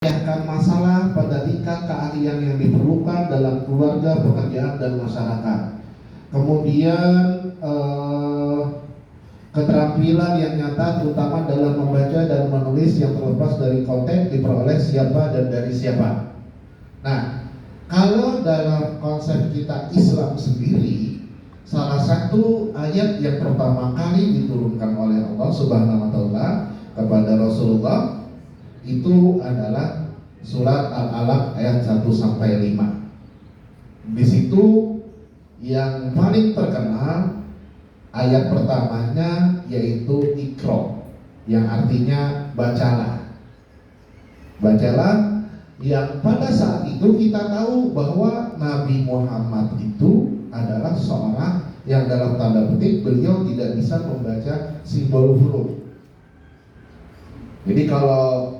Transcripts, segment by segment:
Memecahkan masalah pada tingkat keahlian yang diperlukan dalam keluarga, pekerjaan, dan masyarakat. Kemudian keterampilan yang nyata terutama dalam membaca dan menulis yang terlepas dari konteks diperoleh siapa dan dari siapa. Nah, kalau dalam konsep kita Islam sendiri, salah satu ayat yang pertama kali diturunkan oleh Allah Subhanahu wa taala kepada Rasulullah itu adalah surat Al-Alaq ayat 1 sampai 5. Di situ yang paling terkenal ayat pertamanya yaitu Iqra, yang artinya bacalah. Bacalah, yang pada saat itu kita tahu bahwa Nabi Muhammad itu adalah seorang yang dalam tanda petik beliau tidak bisa membaca simbol huruf. Jadi kalau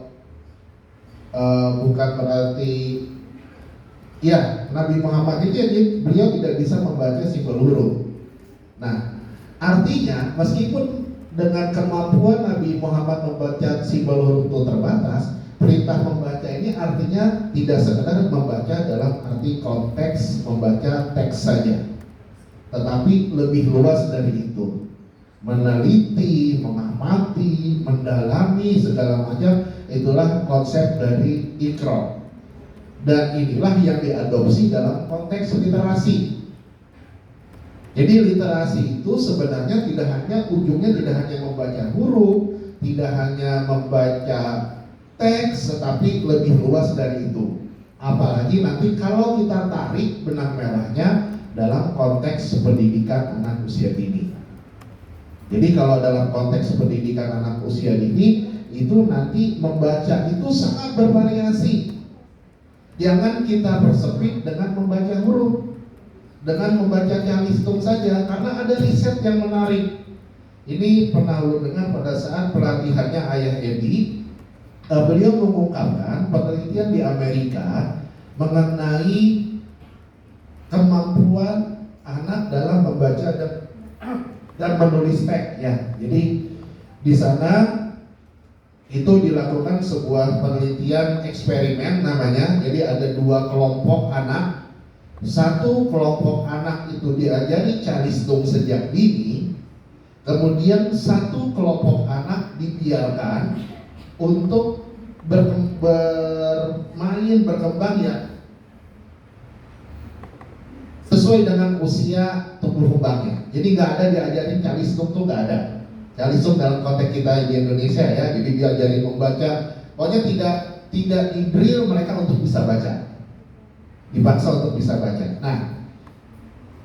bukan berarti ya Nabi Muhammad itu beliau tidak bisa membaca simbol huruf. Nah, artinya meskipun dengan kemampuan Nabi Muhammad membaca simbol huruf itu terbatas, perintah membaca ini artinya tidak sekedar membaca dalam arti konteks membaca teks saja, tetapi lebih luas dari itu. Meneliti, mengamati, mendalami segala macam, itulah konsep dari Iqra. Dan inilah yang diadopsi dalam konteks literasi. Jadi literasi itu sebenarnya ujungnya tidak hanya membaca huruf, tidak hanya membaca teks, tetapi lebih luas dari itu. Apalagi nanti kalau kita tarik benang merahnya dalam konteks pendidikan anak usia dini. Jadi kalau dalam konteks pendidikan anak usia dini, itu nanti membaca itu sangat bervariasi. Jangan kita bersempit dengan membaca huruf, dengan membaca calistung saja, karena ada riset yang menarik. Ini pernah lu dengar pada saat pelatihannya Ayah Edi. Beliau mengungkapkan penelitian di Amerika mengenai kemampuan anak dalam membaca dan menulis teks ya. Jadi di sana itu dilakukan sebuah penelitian eksperimen namanya. Jadi ada dua kelompok anak. Satu kelompok anak itu diajari calistung sejak dini. Kemudian satu kelompok anak dibiarkan untuk bermain, berkembang ya sesuai dengan usia tumbuh kembangnya. Jadi nggak ada diajarin calistung tuh, nggak ada. Calistung dalam konteks kita di Indonesia ya, jadi diajarin membaca. Pokoknya tidak di-drill mereka untuk bisa baca, dipaksa untuk bisa baca. Nah,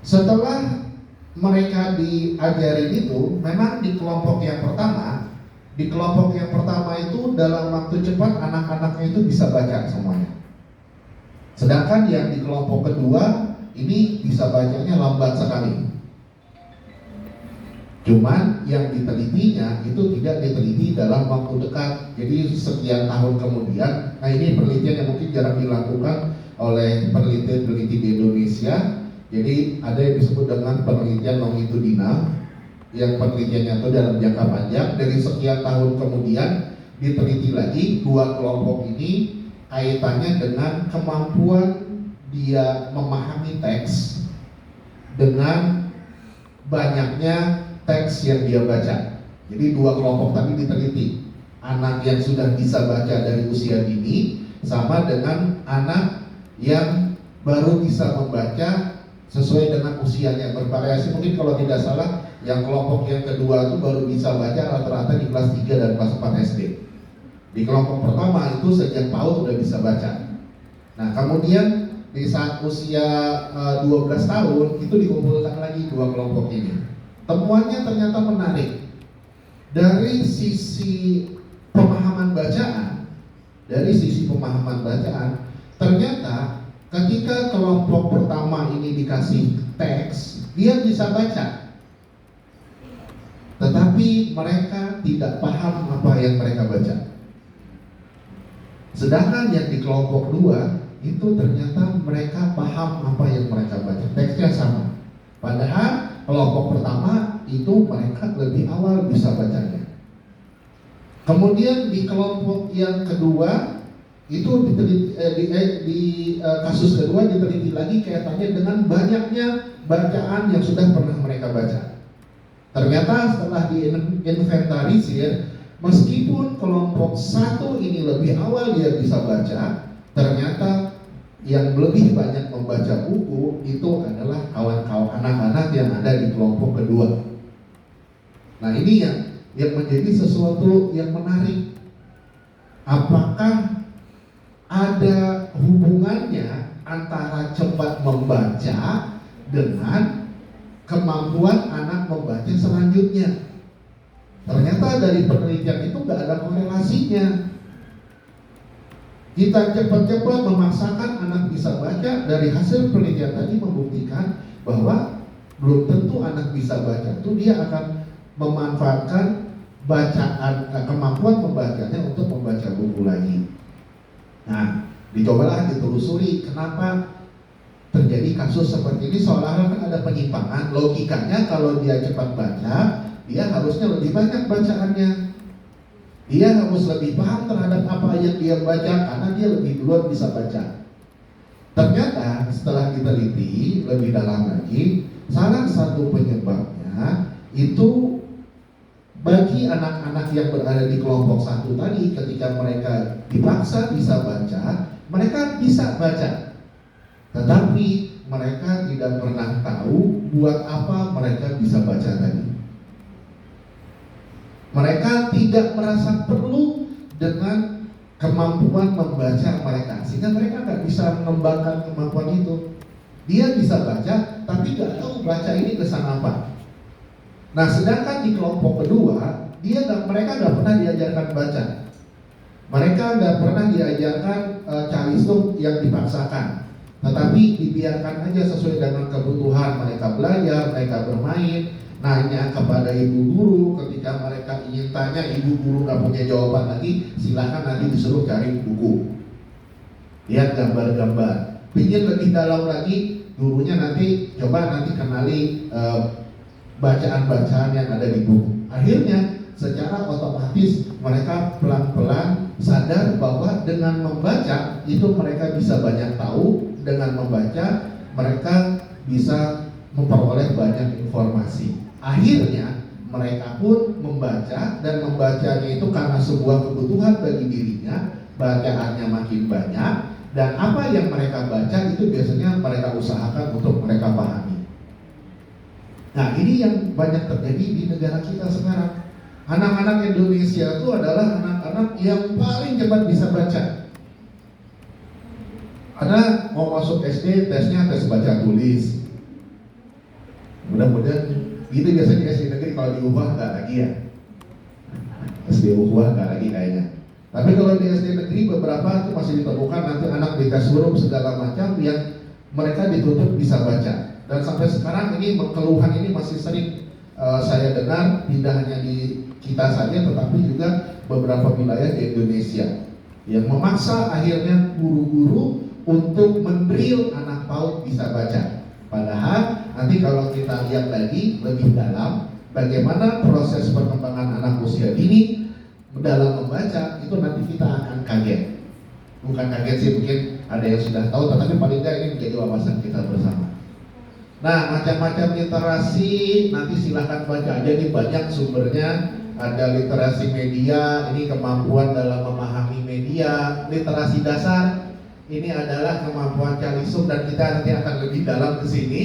setelah mereka diajarin itu, memang di kelompok yang pertama itu dalam waktu cepat anak-anaknya itu bisa baca semuanya. Sedangkan yang di kelompok kedua ini bisa bacanya lambat sekali. Cuman yang ditelitinya itu tidak diteliti dalam waktu dekat. Jadi sekian tahun kemudian, nah ini penelitian yang mungkin jarang dilakukan oleh peneliti-peneliti di Indonesia. Jadi ada yang disebut dengan penelitian longitudinal, yang penelitiannya itu dalam jangka panjang. Dari sekian tahun kemudian diteliti lagi dua kelompok ini kaitannya dengan kemampuan dia memahami teks dengan banyaknya teks yang dia baca. Jadi dua kelompok tadi diteliti, anak yang sudah bisa baca dari usia dini sama dengan anak yang baru bisa membaca sesuai dengan usianya, bervariasi. Mungkin kalau tidak salah yang kelompok yang kedua itu baru bisa baca rata-rata di kelas 3 dan kelas 4 SD. Di kelompok pertama itu sejak PAUD sudah bisa baca. Nah, kemudian di saat usia 12 tahun itu dikumpulkan lagi dua kelompok ini. Temuannya ternyata menarik. Dari sisi pemahaman bacaan, ternyata ketika kelompok pertama ini dikasih teks, dia bisa baca. Tetapi mereka tidak paham apa yang mereka baca. Sedangkan yang di kelompok 2 itu ternyata mereka paham apa yang mereka baca, teksnya sama. Padahal kelompok pertama itu mereka lebih awal bisa bacanya. Kemudian di kelompok yang kedua Itu kasus kedua diteliti lagi kaitannya dengan banyaknya bacaan yang sudah pernah mereka baca. Ternyata setelah diinventarisir, meskipun kelompok satu ini lebih awal dia bisa baca, ternyata yang lebih banyak membaca buku itu adalah kawan-kawan anak-anak yang ada di kelompok kedua. Nah, ini yang menjadi sesuatu yang menarik. Apakah ada hubungannya antara cepat membaca dengan kemampuan anak membaca selanjutnya? Ternyata dari penelitian itu nggak ada korelasinya. Kita cepat-cepat memaksakan anak bisa baca, dari hasil penelitian tadi membuktikan bahwa belum tentu anak bisa baca itu dia akan memanfaatkan kemampuan membacanya untuk membaca buku lagi. Nah, dicobalah ditelusuri kenapa terjadi kasus seperti ini, seolah-olah kan ada penyimpangan. Logikanya kalau dia cepat baca, dia harusnya lebih banyak bacaannya. Dia harus lebih paham terhadap apa yang dia baca karena dia lebih duluan bisa baca. Ternyata setelah diteliti lebih dalam lagi, salah satu penyebabnya itu bagi anak-anak yang berada di kelompok satu tadi, ketika mereka dipaksa bisa baca, mereka bisa baca. Tetapi mereka tidak pernah tahu buat apa mereka bisa baca tadi. Mereka tidak merasa perlu dengan kemampuan membaca mereka, sehingga mereka nggak bisa mengembangkan kemampuan itu. Dia bisa baca, tapi nggak tahu baca ini kesan apa. Nah, sedangkan di kelompok kedua, mereka nggak pernah diajarkan baca. Mereka nggak pernah diajarkan calistung yang dipaksakan, tetapi dibiarkan aja sesuai dengan kebutuhan. Mereka belajar, mereka bermain, nanya kepada ibu guru. Ketika mereka ingin tanya, ibu guru nggak punya jawaban lagi, silahkan nanti disuruh cari buku, lihat gambar-gambar. Ingin lebih dalam lagi, gurunya nanti coba kenali bacaan-bacaan yang ada di buku. Akhirnya secara otomatis mereka pelan-pelan sadar bahwa dengan membaca itu mereka bisa banyak tahu. Dengan membaca mereka bisa memperoleh banyak informasi. Akhirnya mereka pun membaca, dan membacanya itu karena sebuah kebutuhan bagi dirinya. Bacaannya makin banyak, dan apa yang mereka baca itu biasanya mereka usahakan untuk mereka pahami. Nah, ini yang banyak terjadi di negara kita sekarang. Anak-anak Indonesia itu adalah anak-anak yang paling cepat bisa baca. Ada mau masuk SD, tesnya tes baca tulis. Mudah-mudahan itu biasanya SD negeri, kalau diubah nggak lagi ya. SD ubah nggak lagi kayaknya. Tapi kalau di SD negeri beberapa itu masih ditemukan nanti anak di tes huruf segala macam yang mereka dituntut bisa baca. Dan sampai sekarang ini keluhan ini masih sering saya dengar, tidak hanya di kita saja tetapi juga beberapa wilayah di Indonesia, yang memaksa akhirnya guru-guru untuk mendrill anak PAUD bisa baca. Padahal nanti kalau kita lihat lagi lebih dalam bagaimana proses perkembangan anak usia dini dalam membaca, itu nanti kita akan kaget. Bukan kaget sih, mungkin ada yang sudah tahu, tetapi paling tidak ini menjadi wawasan kita bersama. Nah, macam-macam literasi nanti silahkan baca aja, ini banyak sumbernya. Ada literasi media, ini kemampuan dalam memahami media. Literasi dasar, ini adalah kemampuan calistung, dan kita nanti akan lebih dalam ke sini.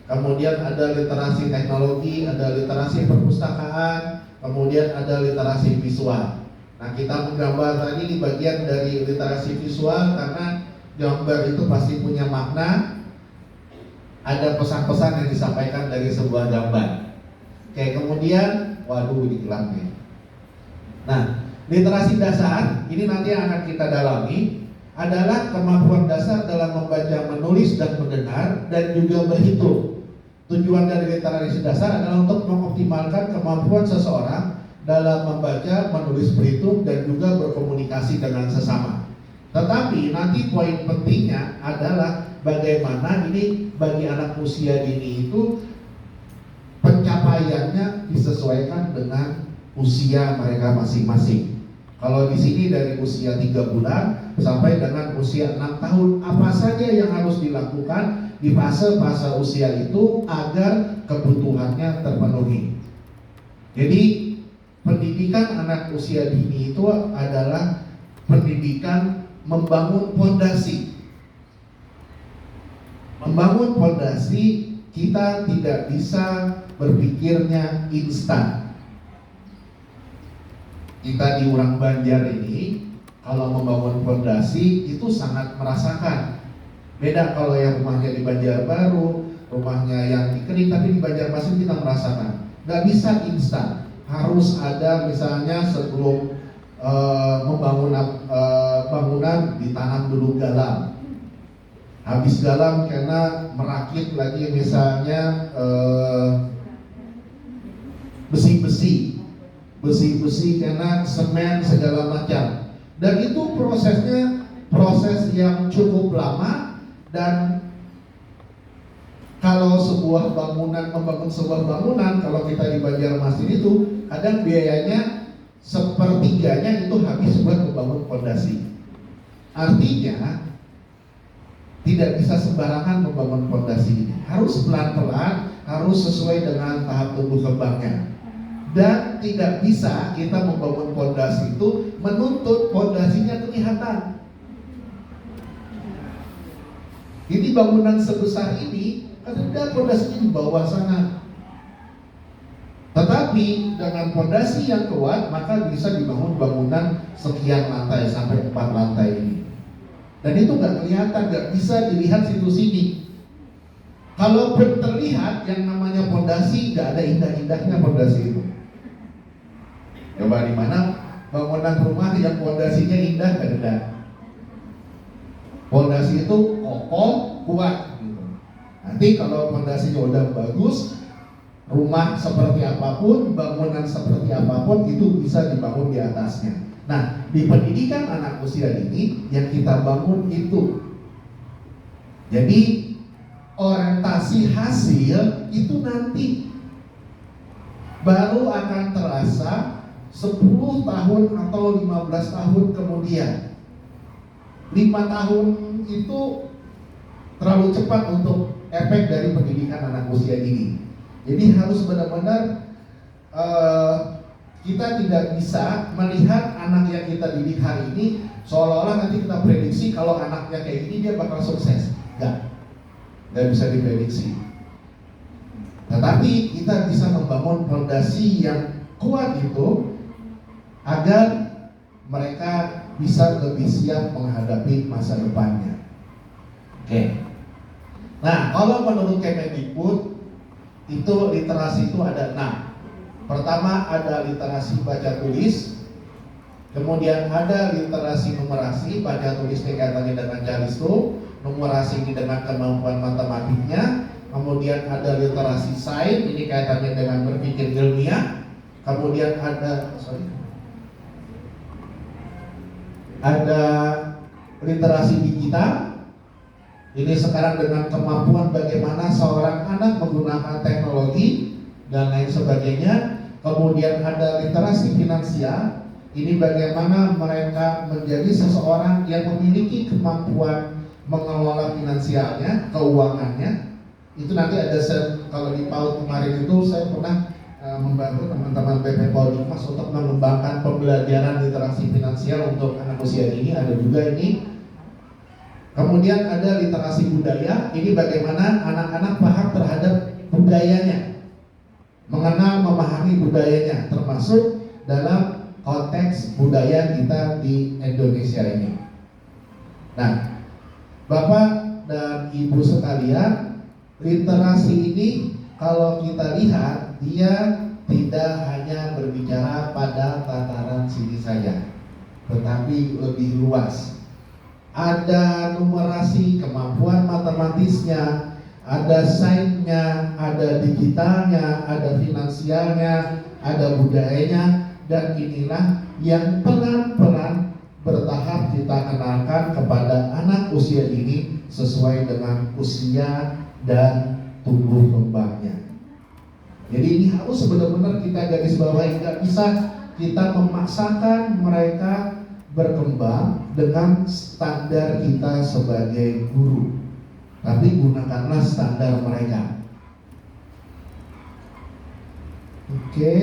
Kemudian ada literasi teknologi, ada literasi perpustakaan, kemudian ada literasi visual. Nah, kita menggambar tadi di bagian dari literasi visual karena gambar itu pasti punya makna. Ada pesan-pesan yang disampaikan dari sebuah gambar. Oke, kemudian, waduh ini gelap nih. Nah, literasi dasar ini nanti yang akan kita dalami adalah kemampuan dasar dalam membaca, menulis, dan mendengar, dan juga berhitung. Tujuan dari literasi dasar adalah untuk mengoptimalkan kemampuan seseorang dalam membaca, menulis, berhitung, dan juga berkomunikasi dengan sesama. Tetapi nanti poin pentingnya adalah bagaimana ini bagi anak usia dini itu pencapaiannya disesuaikan dengan usia mereka masing-masing. Kalau di sini dari usia 3 bulan sampai dengan usia 6 tahun. Apa saja yang harus dilakukan di fase-fase usia itu agar kebutuhannya terpenuhi. Jadi pendidikan anak usia dini itu adalah pendidikan membangun fondasi. Membangun fondasi, kita tidak bisa berpikirnya instan. Kita di Urang Banjar ini kalau membangun fondasi itu sangat merasakan. Beda kalau yang rumahnya di Banjarbaru, rumahnya yang di Kening, tapi di Banjarmasin kita merasakan. Gak bisa instan. Harus ada misalnya sebelum membangun bangunan ditanam dulu garam. Habis garam karena merakit lagi misalnya besi-besi karena semen segala macam. Dan itu prosesnya proses yang cukup lama, dan kalau membangun sebuah bangunan, kalau kita di Banjarmasin itu kadang biayanya sepertiganya itu habis buat membangun fondasi. Artinya tidak bisa sembarangan membangun fondasi ini. Harus pelan-pelan, harus sesuai dengan tahap tumbuh kembangnya. Dan tidak bisa kita membangun fondasi itu menuntut fondasinya kelihatan. Ini bangunan sebesar ini, ada fondasinya di bawah sana. Tetapi dengan fondasi yang kuat, maka bisa dibangun bangunan sekian lantai sampai 4 lantai ini. Dan itu nggak kelihatan, nggak bisa dilihat situ sini. Kalau terlihat yang namanya fondasi, nggak ada indah-indahnya fondasi itu. Coba di mana bangunan rumah yang fondasinya indah, nggak ada. Fondasi itu kokoh, kuat. Gitu. Nanti kalau fondasinya udah bagus, rumah seperti apapun, bangunan seperti apapun itu bisa dibangun di atasnya. Nah, di pendidikan anak usia dini yang kita bangun itu, jadi orientasi hasil itu nanti baru akan terasa 10 tahun atau 15 tahun kemudian. 5 tahun itu terlalu cepat untuk efek dari pendidikan anak usia dini. Jadi harus benar-benar kita tidak bisa melihat anak yang kita didik hari ini seolah-olah nanti kita prediksi kalau anaknya kayak gini dia bakal sukses. Nggak bisa diprediksi. Tetapi kita bisa membangun fondasi yang kuat itu agar mereka bisa lebih siap menghadapi masa depannya. Oke. Nah, kalau menurut Kemendikbud itu literasi itu ada 6. Pertama ada literasi baca tulis, kemudian ada literasi numerasi, baca tulis kaitannya dengan caristo, numerasi ini dengan kemampuan matematiknya, kemudian ada literasi sains, ini kaitannya dengan berpikir ilmiah, kemudian ada literasi digital, ini sekarang dengan kemampuan bagaimana seorang anak menggunakan teknologi dan lain sebagainya. Kemudian ada literasi finansial, ini bagaimana mereka menjadi seseorang yang memiliki kemampuan mengelola finansialnya, keuangannya. Itu nanti ada kalau di PAUD kemarin itu saya pernah membantu teman-teman BP Polhukmas untuk mengembangkan pembelajaran literasi finansial untuk anak usia dini, ada juga ini. Kemudian ada literasi budaya, ini bagaimana anak-anak paham terhadap budayanya, mengenal, memahami budayanya, termasuk dalam konteks budaya kita di Indonesia ini. Nah, Bapak dan Ibu sekalian, literasi ini kalau kita lihat, dia tidak hanya berbicara pada tataran sini saja, tetapi lebih luas. Ada numerasi, kemampuan matematisnya, ada sainsnya, ada digitalnya, ada finansialnya, ada budayanya, dan inilah yang pelan-pelan bertahap kita kenalkan kepada anak usia dini sesuai dengan usia dan tumbuh kembangnya. Jadi ini harus benar-benar kita garis bawahi, nggak bisa kita memaksakan mereka berkembang dengan standar kita sebagai guru, tapi gunakanlah standar mereka. Oke.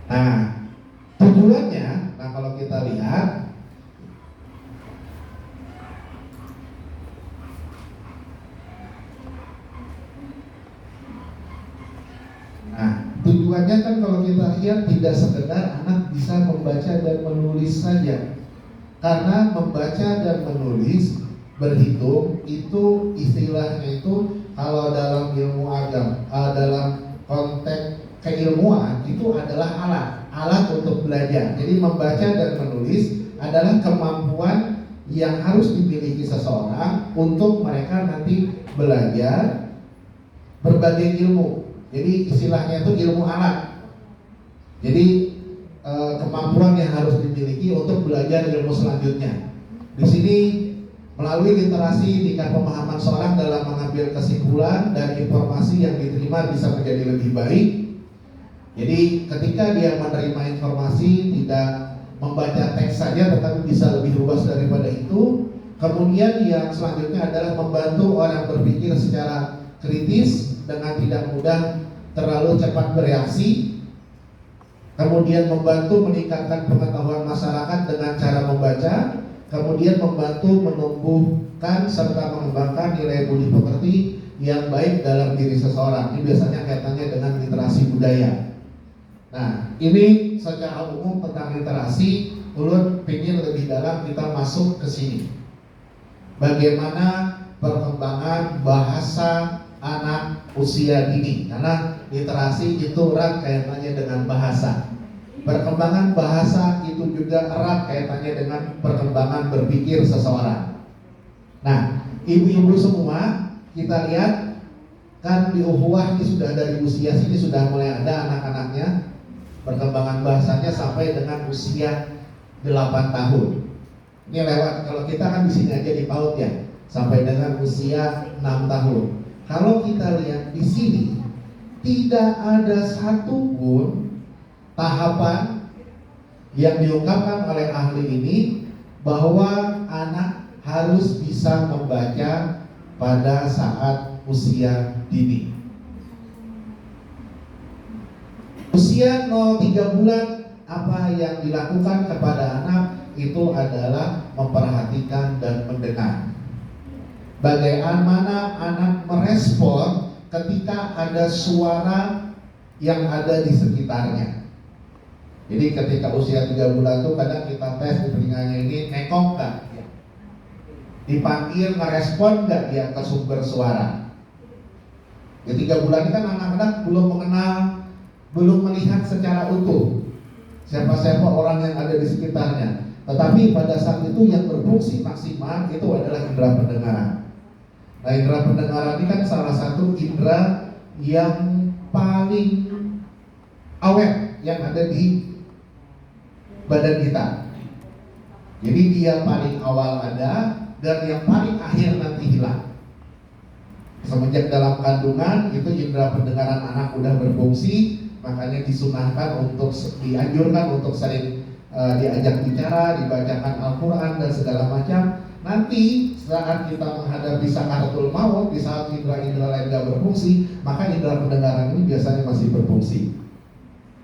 Nah, tujuannya, kalau kita lihat, tujuannya kan kalau kita lihat tidak sekedar anak bisa membaca dan menulis saja. Karena membaca dan menulis, berhitung itu istilahnya itu kalau dalam ilmu agama, dalam konteks keilmuan itu adalah alat untuk belajar. Jadi membaca dan menulis adalah kemampuan yang harus dimiliki seseorang untuk mereka nanti belajar berbagai ilmu. Jadi istilahnya itu ilmu alat. Jadi kemampuan yang harus dimiliki untuk belajar ilmu selanjutnya. Di sini melalui literasi tingkat pemahaman seorang dalam mengambil kesimpulan dan informasi yang diterima bisa menjadi lebih baik. Jadi ketika dia menerima informasi tidak membaca teks saja tetapi bisa lebih luas daripada itu. Kemudian yang selanjutnya adalah membantu orang berpikir secara kritis dengan tidak mudah terlalu cepat bereaksi. Kemudian membantu meningkatkan pengetahuan masyarakat dengan cara membaca. Kemudian membantu menumbuhkan serta mengembangkan nilai budi pekerti yang baik dalam diri seseorang. Ini biasanya kaitannya dengan literasi budaya. Nah, ini secara umum tentang literasi. Ulun ingin lebih dalam kita masuk ke sini. Bagaimana perkembangan bahasa anak usia dini, karena literasi itu erat kaitannya dengan bahasa. Perkembangan bahasa itu juga erat kaitannya dengan perkembangan berpikir seseorang. Nah, ibu-ibu semua, kita lihat kan di ukhuwah ini sudah dari usia sini sudah mulai ada anak-anaknya. Perkembangan bahasanya sampai dengan usia 8 tahun. Ini lewat, kalau kita kan di sini aja di PAUD ya, sampai dengan usia 6 tahun. Kalau kita lihat di sini, tidak ada satupun tahapan yang diungkapkan oleh ahli ini bahwa anak harus bisa membaca pada saat usia dini. Usia 0-3 bulan, apa yang dilakukan kepada anak itu adalah memperhatikan dan mendengar. Bagaimana anak merespon ketika ada suara yang ada di sekitarnya. Jadi ketika usia 3 bulan itu kadang kita tes di telinganya ini, nekok nggak? Dipanggil, merespon nggak dia ke sumber suara? Ya 3 bulan ini kan anak-anak belum mengenal, belum melihat secara utuh siapa-siapa orang yang ada di sekitarnya. Tetapi pada saat itu yang berfungsi maksimal itu adalah indera pendengaran. Nah, indera pendengaran ini kan salah satu indera yang paling awet yang ada di badan kita. Jadi dia paling awal ada dan yang paling akhir nanti hilang. Semenjak dalam kandungan itu indera pendengaran anak udah berfungsi, makanya disunahkan untuk dianjurkan untuk sering diajak bicara, dibacakan Al-Quran dan segala macam. Nanti saat kita menghadapi sakaratul maut, di saat indera-indera lain tidak berfungsi, maka indera pendengaran ini biasanya masih berfungsi.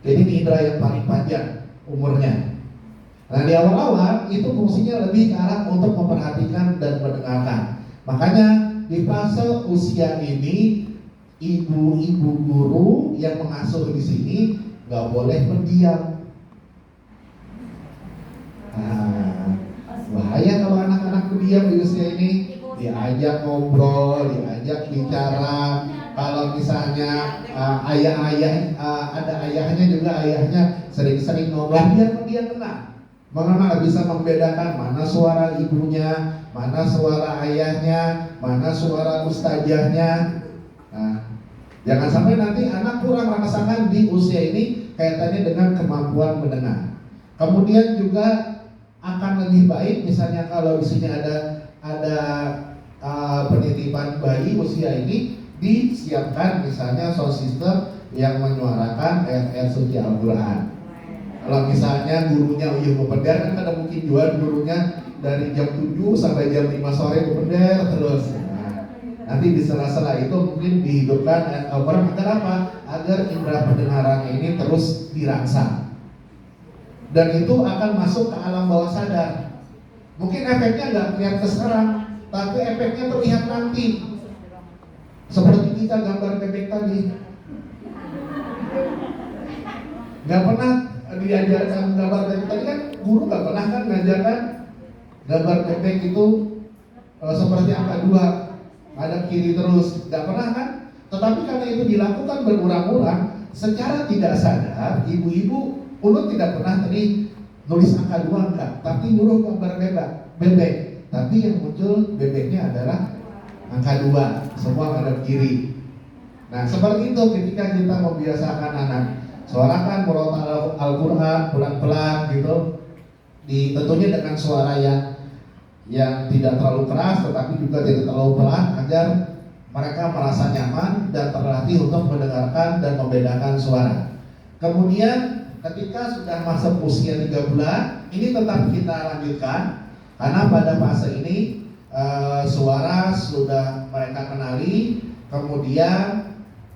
Jadi ini indera yang paling panjang umurnya. Nah, di awal-awal itu fungsinya lebih ke arah untuk memperhatikan dan mendengarkan. Makanya di fase usia ini ibu-ibu guru yang mengasuh di sini nggak boleh mendiam. Nah, bahaya kalau anak-anak mendiam di usia ini. Diajak ngobrol, diajak bicara. Kalau misalnya ada ayahnya juga, ayahnya sering-sering ngobrol biar dia kenal. Mengenal, bisa membedakan mana suara ibunya, mana suara ayahnya, mana suara ustazahnya. Nah, jangan sampai nanti anak kurang rangsangan di usia ini kaitannya dengan kemampuan mendengar. Kemudian juga akan lebih baik misalnya kalau di sini ada penitipan bayi usia ini, disiapkan misalnya sound system yang menyuarakan ayat-ayat suci Al-Quran. Kalau misalnya gurunya uyuh bepeder, kan ada mungkin jual gurunya dari jam 7 sampai jam 5 sore bepeder terus. Nah, nanti di sela-sela itu mungkin dihidupkan orang agar apa? Agar indera pendengarannya ini terus dirangsang. Dan itu akan masuk ke alam bawah sadar. Mungkin efeknya nggak terlihat sekarang, tapi efeknya terlihat nanti. Seperti kita gambar bebek tadi. Nggak pernah diajarkan gambar bebek tadi kan, guru nggak pernah kan ngajarkan gambar bebek itu seperti angka 2, ada kiri terus, nggak pernah kan? Tetapi karena itu dilakukan berulang-ulang, secara tidak sadar ibu-ibu Ulun tidak pernah tadi nulis angka 2 enggak, tapi nyuruh gambar bebek, tapi yang muncul bebeknya adalah angka 2, semua kanan kiri. Nah seperti itu ketika kita membiasakan anak suarakan murotal Al-Quran pelan-pelan gitu, tentunya dengan suara yang tidak terlalu keras tetapi juga tidak terlalu pelan, agar mereka merasa nyaman dan terlatih untuk mendengarkan dan membedakan suara. Kemudian ketika sudah masuk usia 3 bulan, ini tetap kita lanjutkan karena pada fase ini suara sudah mereka kenali, kemudian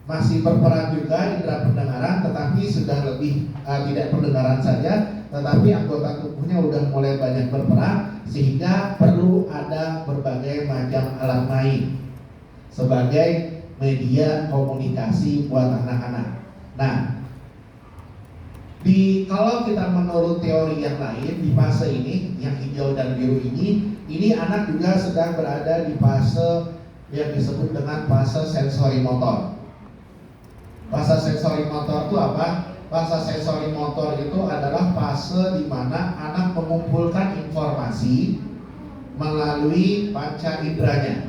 masih berperan juga indera pendengaran, tetapi sudah lebih tidak pendengaran saja, tetapi anggota tubuhnya sudah mulai banyak berperan, sehingga perlu ada berbagai macam alat main sebagai media komunikasi buat anak-anak. Nah, kalau kita menurut teori yang lain di fase ini, yang hijau dan biru ini anak juga sedang berada di fase yang disebut dengan fase sensori motor. Fase sensori motor itu apa? Fase sensori motor itu adalah fase di mana anak mengumpulkan informasi melalui panca inderanya.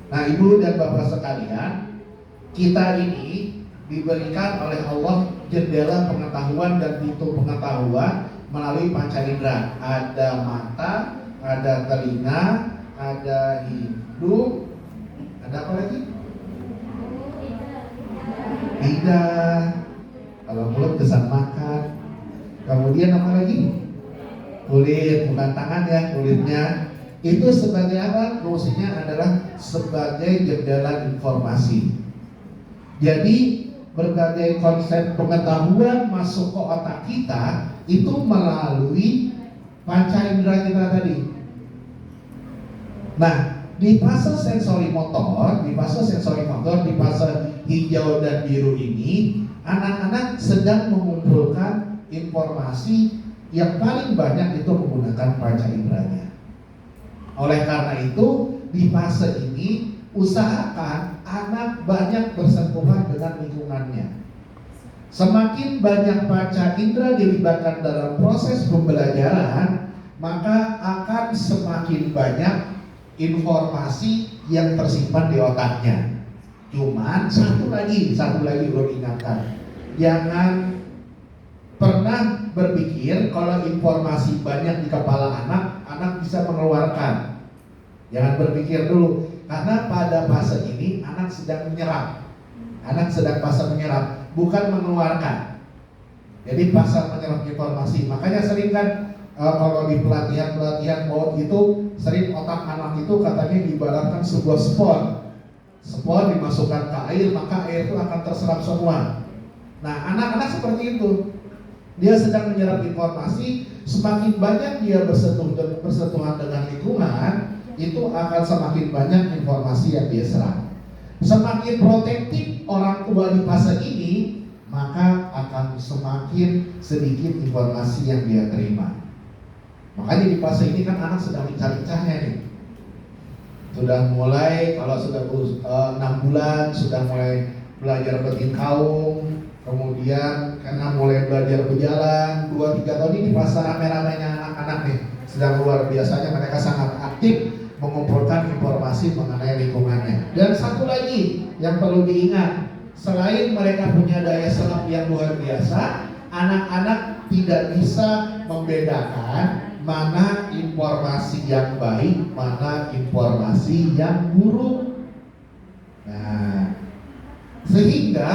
Nah, ibu dan bapak sekalian, kita ini diberikan oleh Allah jendela pengetahuan dan pintu pengetahuan melalui panca indera. Ada mata, ada telinga, ada hidung, ada apa lagi? Lidah, kalau mulut kesan makan. Kemudian apa lagi? Kulit, bukan tangan ya, kulitnya. Itu sebagai apa? Fungsinya adalah sebagai jendela informasi. Jadi berbagai konsep pengetahuan masuk ke otak kita itu melalui panca indera kita tadi. Nah, di fase sensori motor, di fase hijau dan biru ini, anak-anak sedang mengumpulkan informasi yang paling banyak itu menggunakan panca inderanya. Oleh karena itu, di fase ini usahakan anak banyak bersentuhan dengan lingkungannya. Semakin banyak panca indera dilibatkan dalam proses pembelajaran, maka akan semakin banyak informasi yang tersimpan di otaknya. Cuman satu lagi perlu ingatkan, jangan pernah berpikir kalau informasi banyak di kepala anak bisa mengeluarkan. Jangan berpikir dulu, karena pada fase ini anak sedang menyerap. Anak sedang fase menyerap, bukan mengeluarkan. Jadi fase menyerap informasi. Makanya sering kan kalau di pelatihan PAUD itu sering otak anak itu katanya diibaratkan sebuah spon dimasukkan ke air, maka air itu akan terserap semua. Nah, anak-anak seperti itu, dia sedang menyerap informasi. Semakin banyak dia bersentuhan dengan lingkungan, itu akan semakin banyak informasi yang dia serap. Semakin protektif orang tua di fase ini, maka akan semakin sedikit informasi yang dia terima. Makanya di fase ini kan anak sedang lincah-lincahnya nih. Sudah mulai, kalau sudah 6 bulan sudah mulai belajar bertingkaung, kemudian karena mulai belajar berjalan, 2-3 tahun ini fase rame-ramenya anak-anak nih, sedang luar biasanya mereka sangat aktif mengumpulkan informasi mengenai lingkungannya. Dan satu lagi yang perlu diingat, selain mereka punya daya serap yang luar biasa, anak-anak tidak bisa membedakan mana informasi yang baik, mana informasi yang buruk. Nah, sehingga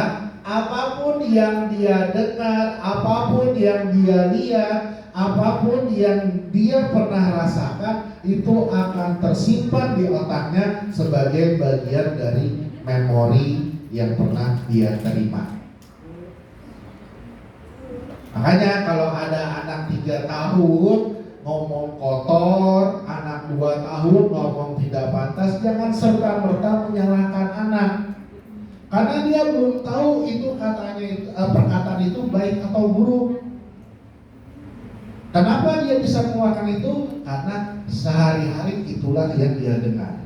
apapun yang dia dengar, apapun yang dia lihat, apapun yang dia pernah rasakan, itu akan tersimpan di otaknya sebagai bagian dari memori yang pernah dia terima. Makanya kalau ada anak 3 tahun ngomong kotor, anak 2 tahun ngomong tidak pantas, jangan serta-merta menyalahkan anak. Karena dia belum tahu itu perkataan itu baik atau buruk. Kenapa dia bisa mengeluarkan itu? Karena sehari-hari itulah yang dia dengar.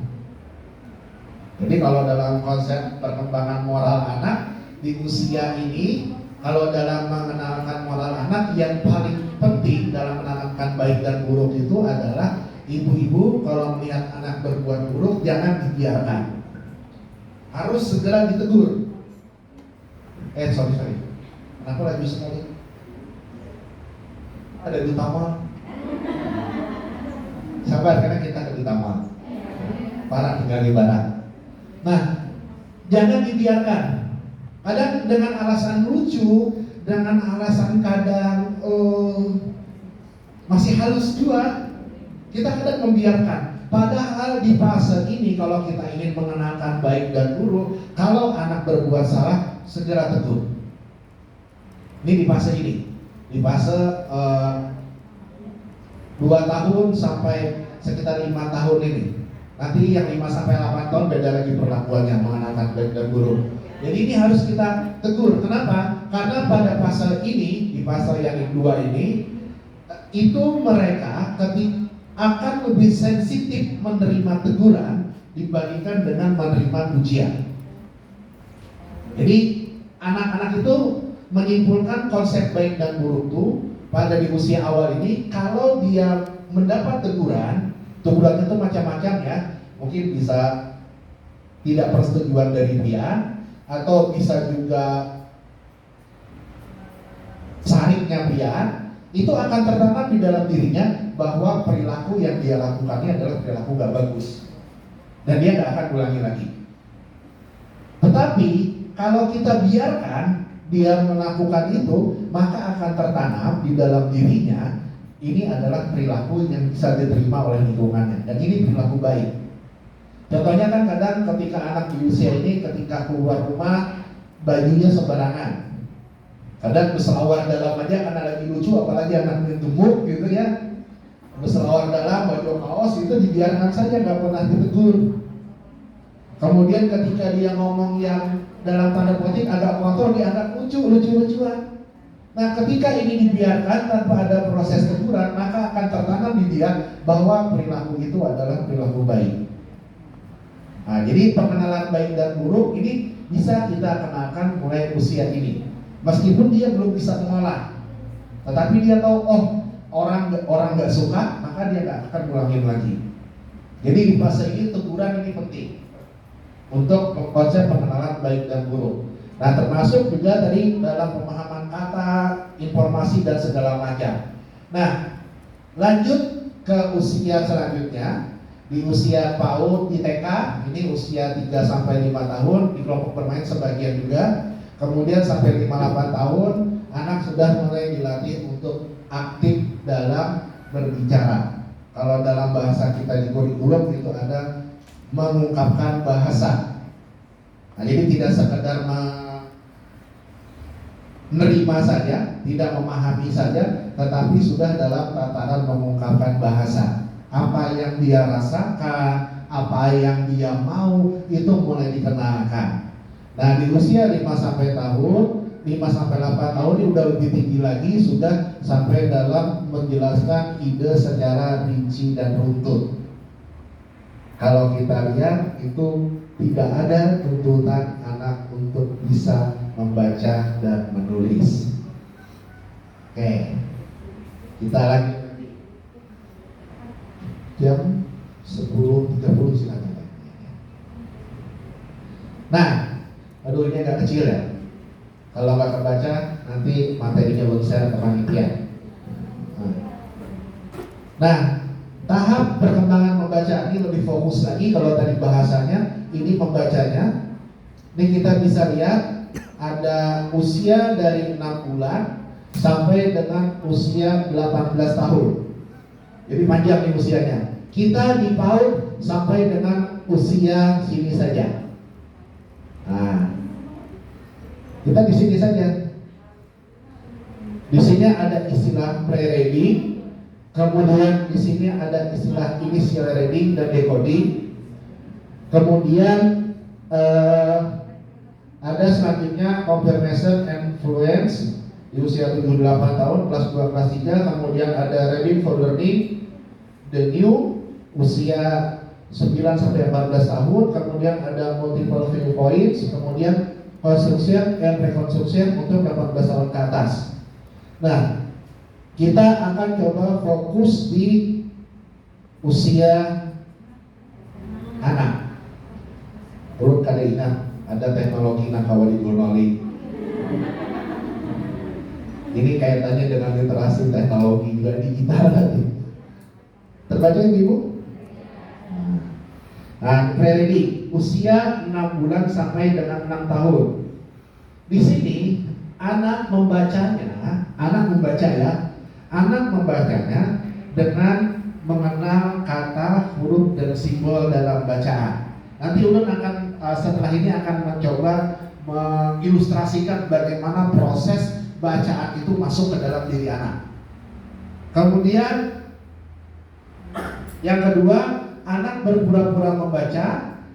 Jadi kalau dalam konsep perkembangan moral anak di usia ini, kalau dalam mengenalkan moral anak, yang paling penting dalam menanamkan baik dan buruk itu adalah ibu-ibu kalau melihat anak berbuat buruk jangan dibiarkan, harus segera ditegur. Sorry, kenapa lagi sekali? Ada di taman. Sabar, karena kita ada di taman. Para tinggal di barat. Nah, jangan dibiarkan. Kadang dengan alasan lucu, dengan alasan kadang masih halus juga, kita kadang membiarkan. Padahal di fase ini kalau kita ingin mengenalkan baik dan buruk, kalau anak berbuat salah, segera tegur. Ini di fase ini, di fase 2 tahun sampai sekitar 5 tahun ini. Nanti yang 5 sampai 8 tahun beda lagi perlakuannya mengenalkan baik dan buruk. Jadi ini harus kita tegur. Kenapa? Karena pada fase ini, di fase yang kedua ini, itu mereka akan lebih sensitif menerima teguran dibandingkan dengan menerima pujian. Jadi anak-anak itu menyimpulkan konsep baik dan buruk itu pada di usia awal ini. Kalau dia mendapat teguran itu macam-macam ya. Mungkin bisa tidak persetujuan dari dia, atau bisa juga sariknya pian, itu akan tertanam di dalam dirinya bahwa perilaku yang dia lakukannya adalah perilaku gak bagus, dan dia gak akan ulangi lagi. Tetapi kalau kita biarkan dia melakukan itu, maka akan tertanam di dalam dirinya ini adalah perilaku yang bisa diterima oleh lingkungannya, dan ini perilaku baik. Contohnya kan kadang ketika anak di usia ini ketika keluar rumah bajunya sembarangan, kadang berselawar dalam aja karena lagi lucu, apalagi anak gemuk gitu ya, berselawar dalam baju kaos itu dibiarkan saja, nggak pernah ditegur. Kemudian ketika dia ngomong yang dalam tanda kutip agak kotor dianggap lucu-lucuan. Nah, ketika ini dibiarkan tanpa ada proses teguran, maka akan tertanam di dia bahwa perilaku itu adalah perilaku baik. Nah, jadi pengenalan baik dan buruk ini bisa kita kenalkan mulai usia ini. Meskipun dia belum bisa mengolah, tetapi dia tahu, orang nggak suka, maka dia nggak akan ulangin lagi. Jadi di fase ini teguran ini penting untuk konsep pengenalan baik dan buruk. Nah, termasuk juga tadi dalam pemahaman kata, informasi dan segala macam. Nah, lanjut ke usia selanjutnya. Di usia PAUD, di TK, ini usia 3 sampai 5 tahun, di kelompok bermain sebagian juga. Kemudian sampai 5-8 tahun, anak sudah mulai dilatih untuk aktif dalam berbicara. Kalau dalam bahasa kita di kurikulum itu ada mengungkapkan bahasa. Nah, jadi tidak sekedar menerima saja, tidak memahami saja, tetapi sudah dalam tataran mengungkapkan bahasa. Apa yang dia rasakan, apa yang dia mau, itu mulai dikenalkan. Nah, di usia 5 sampai 8 tahun ini udah lebih tinggi lagi, sudah sampai dalam menjelaskan ide secara rinci dan runtut. Kalau kita lihat itu tidak ada tuntutan anak untuk bisa membaca dan menulis. Oke, kita lanjut jam 10.30 silakan. Nah, aduh ini agak kecil ya. Kalau nggak kebaca nanti materinya belum share ke panitia. Nah, tahap perkembangan membaca ini lebih fokus lagi. Kalau tadi bahasanya, ini membacanya. Ini kita bisa lihat ada usia dari 6 bulan sampai dengan usia 18 tahun. Jadi panjang nih usianya. Kita di PAUD sampai dengan usia sini saja. Nah, kita di sini saja. Di sini ada istilah pre-reading, kemudian di sini ada istilah initial reading dan decoding. Kemudian ada selanjutnya confirmation and fluence di usia 78 tahun, kelas 2 kelas 3. Kemudian ada reading for learning the new usia 9 sampai 14 tahun. Kemudian ada multiple viewpoints, kemudian construction and reconstruction untuk 18 tahun ke atas. Nah, kita akan coba fokus di usia anak. Perlu kada ingat ada teknologi nakawali gonoli. Ini kaitannya dengan literasi teknologi juga digital tadi. Terbaca Ibu? Nah, pre-reading usia 6 bulan sampai dengan 6 tahun. Di sini anak membacanya dengan mengenal kata, huruf dan simbol dalam bacaan. Nanti Ulun akan setelah ini akan mencoba mengilustrasikan bagaimana proses bacaan itu masuk ke dalam diri anak. Kemudian yang kedua, anak berpura-pura membaca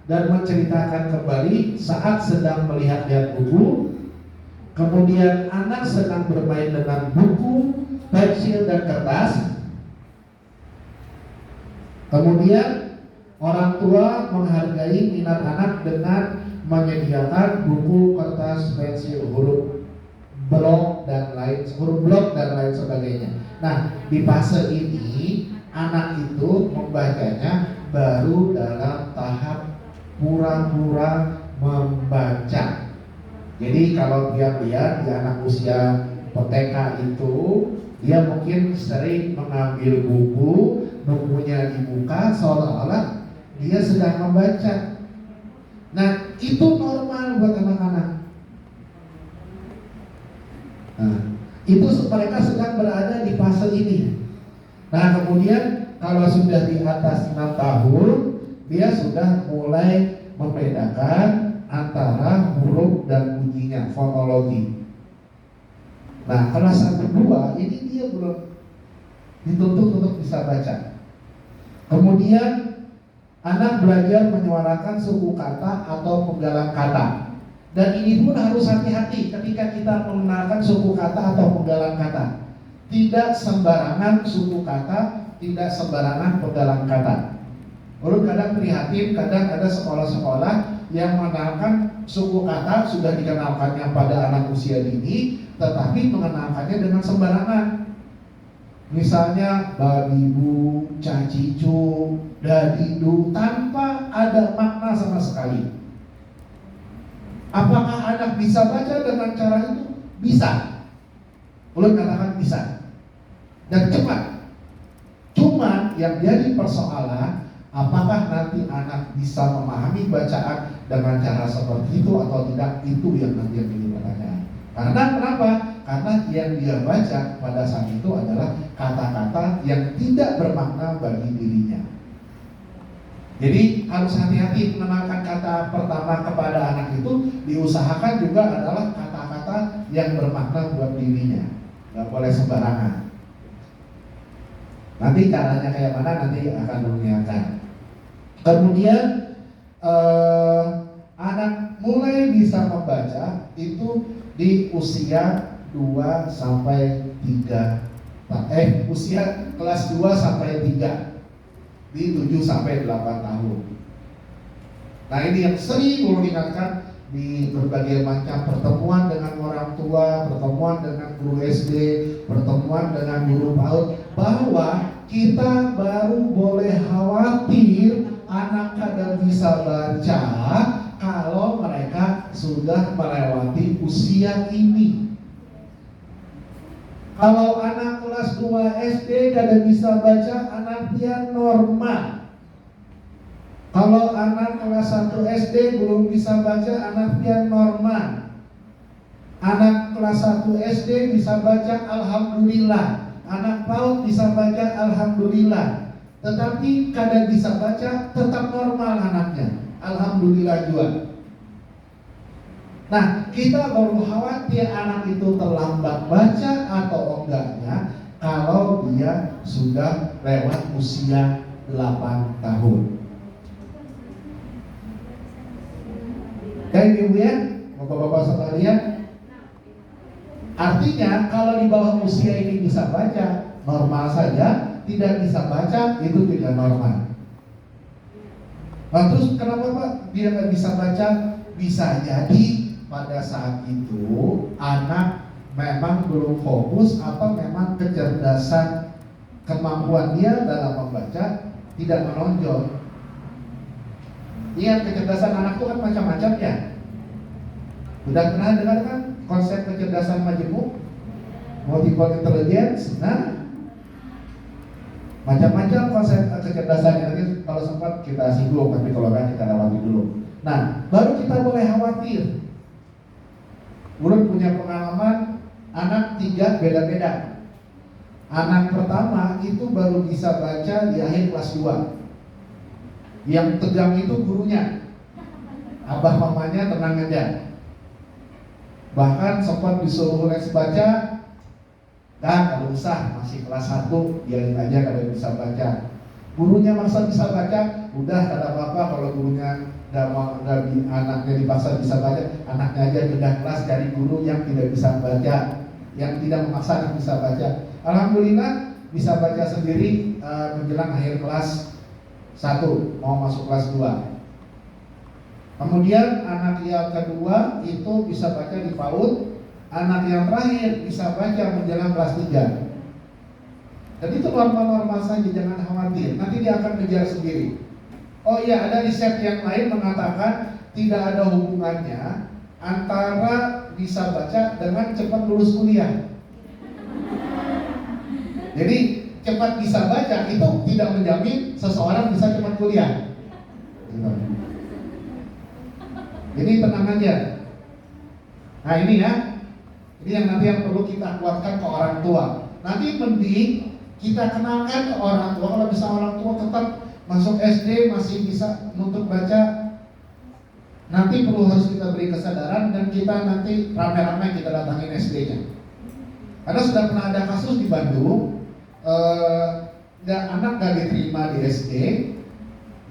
dan menceritakan kembali saat sedang melihat-lihat buku. Kemudian anak sedang bermain dengan buku, pensil dan kertas. Kemudian orang tua menghargai minat anak dengan menyediakan buku, kertas, pensil, huruf blok dan lain sebagainya. Nah, di fase ini anak itu membacanya baru dalam tahap pura-pura membaca. Jadi kalau dia lihat di anak usia TK itu, dia mungkin sering mengambil bukunya dibuka seolah-olah dia sedang membaca. Nah, itu normal buat anak-anak. Nah, itu mereka sedang berada di fase ini. Nah, kemudian kalau sudah di atas 6 tahun, dia sudah mulai membedakan antara huruf dan bunyinya, fonologi. Nah, kelas 1-2 ini dia belum dituntut untuk bisa baca. Kemudian anak belajar menyuarakan suku kata atau penggalan kata. Dan ini pun harus hati-hati ketika kita mengenalkan suku kata atau penggalan kata. Tidak sembarangan suku kata, tidak sembarangan penggalan kata. Lalu kadang prihatin, kadang ada sekolah-sekolah yang mengenalkan suku kata sudah dikenalkannya pada anak usia dini, tetapi mengenalkannya dengan sembarangan. Misalnya babibu, cacicu, dadidu, tanpa ada makna sama sekali. Apakah anak bisa baca dengan cara itu? Bisa. Ulun katakan bisa. Dan cepat. Cuma yang jadi persoalan, apakah nanti anak bisa memahami bacaan dengan cara seperti itu atau tidak? Itu yang nanti yang jadi pertanyaan. Karena kenapa? Karena yang dia baca pada saat itu adalah kata-kata yang tidak bermakna bagi dirinya. Jadi harus hati-hati mengenalkan kata pertama kepada anak itu. Diusahakan juga adalah kata-kata yang bermakna buat dirinya. Gak boleh sembarangan. Nanti caranya kayak mana nanti akan mengingatkan. Kemudian anak mulai bisa membaca itu di usia 2 sampai 3. Usia kelas 2 sampai 3. Di 7 sampai 8 tahun. Nah, ini yang sering ulun ingatkan di berbagai macam pertemuan dengan orang tua, pertemuan dengan guru SD, pertemuan dengan guru PAUD, bahwa kita baru boleh khawatir anak kadang bisa baca kalau mereka sudah melewati usia ini. Kalau anak kelas 2 SD kada bisa baca, anak dia normal. Kalau anak kelas 1 SD belum bisa baca, anak dia normal. Anak kelas 1 SD bisa baca Alhamdulillah, anak PAUD bisa baca Alhamdulillah. Tetapi kadang bisa baca tetap normal anaknya, Alhamdulillah juga. Nah, kita baru khawatir anak itu terlambat baca atau enggaknya kalau dia sudah lewat usia 8 tahun. Dan ibu ya, bapak-bapak sekalian, artinya kalau di bawah usia ini bisa baca, normal saja. Tidak bisa baca, itu tidak normal. Nah, terus kenapa Pak dia nggak bisa baca? Bisa jadi pada saat itu anak memang belum fokus atau memang kecerdasan kemampuan dia dalam membaca tidak menonjol. Iya, kecerdasan anak itu kan macam-macam ya. Sudah pernah dengar kan konsep kecerdasan majemuk, multiple intelligence? Nah, macam-macam konsep kecerdasannya, nanti kalau sempat kita singgung, tapi kalau kan kita lewati dulu. Nah, baru kita boleh khawatir. Urut punya pengalaman, anak 3 beda-beda. Anak pertama itu baru bisa baca di akhir kelas 2. Yang tegang itu gurunya. Abah mamanya tenang aja. Bahkan sempat disuruh les baca, kalau usah masih kelas 1, biarin aja kalau bisa baca. Gurunya maksa bisa baca, udah kada apa-apa kalau gurunya anaknya dipaksa bisa baca, anaknya aja pindah kelas dari guru yang tidak bisa baca, yang tidak memaksa anak bisa baca. Alhamdulillah bisa baca sendiri menjelang akhir kelas 1 mau masuk kelas 2. Kemudian anak yang kedua itu bisa baca di PAUD. Anak yang terakhir bisa baca menjelang kelas 3. Dan itu normal-normal saja, jangan khawatir. Nanti dia akan kejar sendiri. Oh iya, ada riset yang lain mengatakan tidak ada hubungannya antara bisa baca dengan cepat lulus kuliah. Jadi cepat bisa baca itu tidak menjamin seseorang bisa cepat kuliah. Jadi tenang aja. Nah ini ya, ini yang nanti yang perlu kita kuatkan ke orang tua. Nanti mending kita kenalkan ke orang tua. Kalau bisa orang tua tetap masuk SD masih bisa nuntut baca, nanti perlu harus kita beri kesadaran dan kita nanti rame-rame kita datangin SD-nya. Karena sudah pernah ada kasus di Bandung, anak gak diterima di SD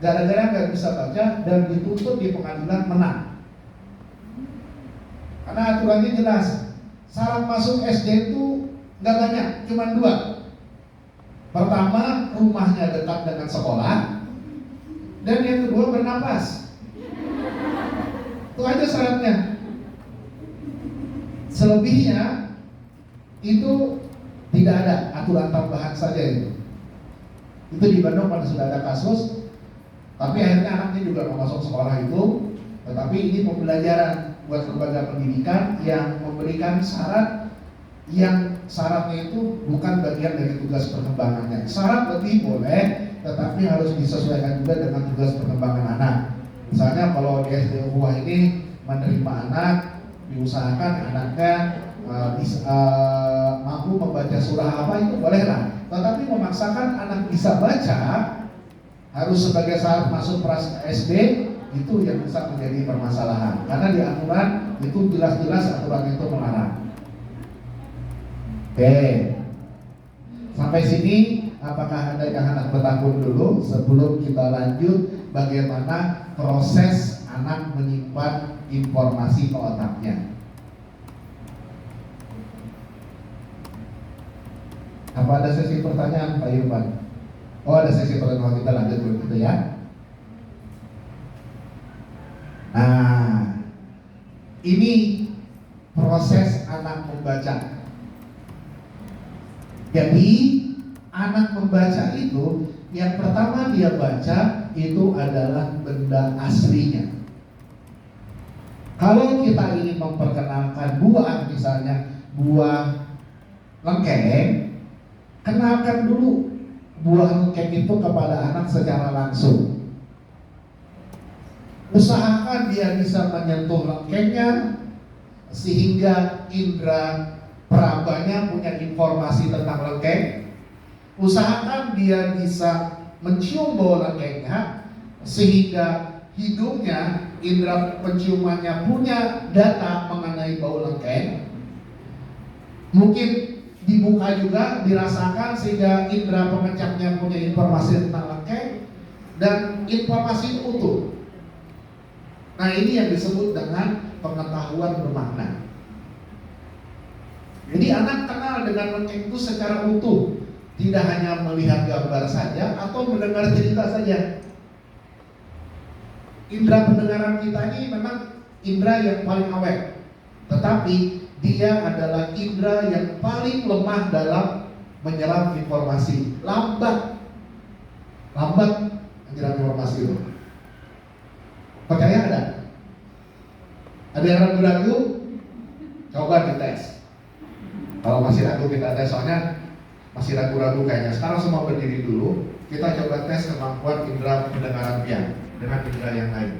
gara-gara gak bisa baca dan dituntut di pengadilan menang. Karena aturannya jelas, syarat masuk SD itu nggak banyak, cuma 2. Pertama, rumahnya dekat dengan sekolah, dan yang kedua bernapas. Itu aja syaratnya. Selebihnya itu tidak ada, aturan tambahan saja itu. Itu di Bandung pada sudah ada kasus, tapi akhirnya anaknya juga mau masuk sekolah itu, tetapi ini pembelajaran buat lembaga pendidikan yang memberikan syarat yang syaratnya itu bukan bagian dari tugas perkembangannya. Syarat lebih boleh, tetapi harus disesuaikan juga dengan tugas perkembangan anak. Misalnya kalau di SD Ukhuwah ini menerima anak, diusahakan anaknya mampu membaca surah apa itu bolehlah. Tetapi memaksakan anak bisa baca harus sebagai syarat masuk SD, itu yang bisa menjadi permasalahan. Karena di aturan itu jelas-jelas aturan itu melarang. Oke, sampai sini apakah ada yang anak bertakun dulu sebelum kita lanjut bagaimana proses anak menyimpan informasi ke otaknya? Apa ada sesi pertanyaan Pak Irfan? Oh ada sesi pertanyaan, kita lanjut dulu gitu ya. Nah, ini proses anak membaca. Jadi anak membaca itu yang pertama dia baca itu adalah benda aslinya. Kalau kita ingin memperkenalkan buah, misalnya buah lengkeng, kenalkan dulu buah lengkeng itu kepada anak secara langsung. Usahakan dia bisa menyentuh lengkengnya, sehingga indera perabanya punya informasi tentang lengkeng. Usahakan dia bisa mencium bau lengkengnya, sehingga hidungnya, indera penciumannya punya data mengenai bau lengkeng. Mungkin dibuka juga, dirasakan, sehingga indera pengecapnya punya informasi tentang lengkeng dan informasi itu utuh. Nah, ini yang disebut dengan pengetahuan bermakna. Jadi anak kenal dengan lengkeng itu secara utuh, tidak hanya melihat gambar saja atau mendengar cerita saja. Indera pendengaran kita ini memang indera yang paling awet, tetapi dia adalah indera yang paling lemah dalam menyerap informasi. Lambat menyerap informasi itu. Percaya ada? Ada yang ragu-ragu? Coba dites. Kalau masih ragu kita tes, soalnya masih ragu-ragu kayaknya. Sekarang semua berdiri dulu. Kita coba tes kemampuan indera pendengaran pian dengan indera yang lain.